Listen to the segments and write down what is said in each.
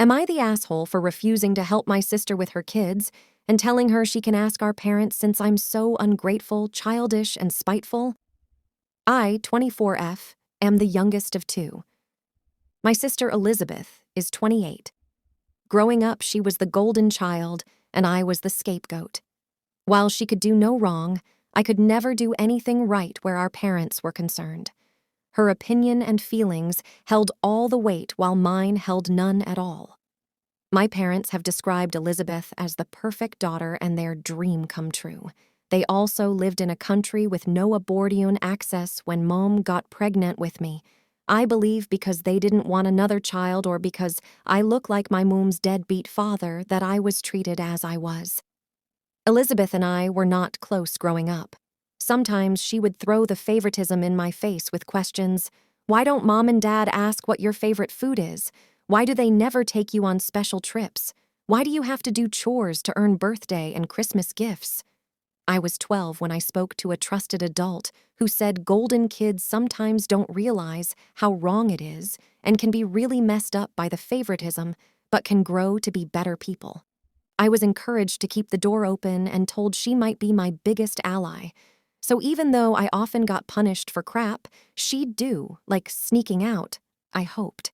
Am I the asshole for refusing to help my sister with her kids and telling her she can ask our parents since I'm so ungrateful, childish, and spiteful? I, 24F, am the youngest of two. My sister Elizabeth is 28. Growing up, she was the golden child, and I was the scapegoat. While she could do no wrong, I could never do anything right where our parents were concerned. Her opinion and feelings held all the weight while mine held none at all. My parents have described Elizabeth as the perfect daughter and their dream come true. They also lived in a country with no abortion access when Mom got pregnant with me. I believe because they didn't want another child or because I look like my mom's deadbeat father that I was treated as I was. Elizabeth and I were not close growing up. Sometimes she would throw the favoritism in my face with questions. Why don't Mom and Dad ask what your favorite food is? Why do they never take you on special trips? Why do you have to do chores to earn birthday and Christmas gifts? I was 12 when I spoke to a trusted adult who said golden kids sometimes don't realize how wrong it is and can be really messed up by the favoritism, but can grow to be better people. I was encouraged to keep the door open and told she might be my biggest ally. So even though I often got punished for crap, she'd do, like sneaking out, I hoped.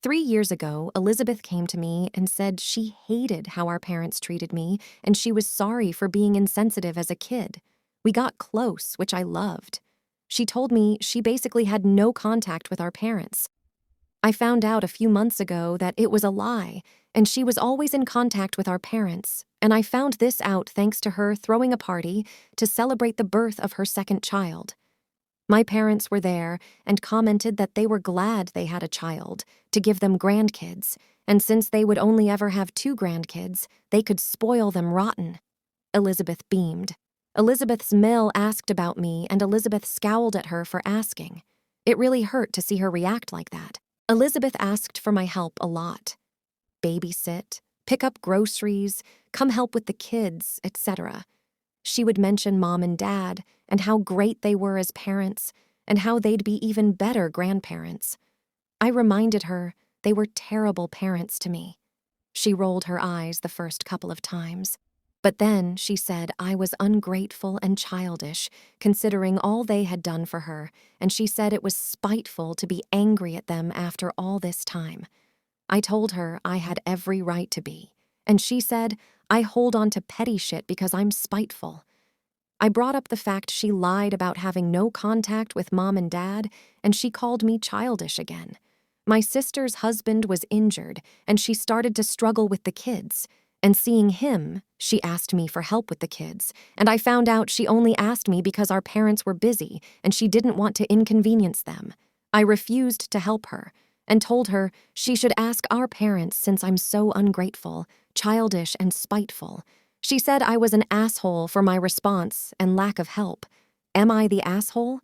3 years ago, Elizabeth came to me and said she hated how our parents treated me and she was sorry for being insensitive as a kid. We got close, which I loved. She told me she basically had no contact with our parents. I found out a few months ago that it was a lie, and she was always in contact with our parents, and I found this out thanks to her throwing a party to celebrate the birth of her second child. My parents were there and commented that they were glad they had a child to give them grandkids, and since they would only ever have 2 grandkids, they could spoil them rotten. Elizabeth beamed. Elizabeth's Mill asked about me, and Elizabeth scowled at her for asking. It really hurt to see her react like that. Elizabeth asked for my help a lot. Babysit, pick up groceries, come help with the kids, etc. She would mention Mom and Dad and how great they were as parents and how they'd be even better grandparents. I reminded her they were terrible parents to me. She rolled her eyes the first couple of times. But then she said I was ungrateful and childish, considering all they had done for her, and she said it was spiteful to be angry at them after all this time. I told her I had every right to be, and she said I hold on to petty shit because I'm spiteful. I brought up the fact she lied about having no contact with Mom and Dad, and she called me childish again. My sister's husband was injured, and she started to struggle with the kids. And seeing him, she asked me for help with the kids, and I found out she only asked me because our parents were busy and she didn't want to inconvenience them. I refused to help her and told her she should ask our parents since I'm so ungrateful, childish, and spiteful. She said I was an asshole for my response and lack of help. Am I the asshole?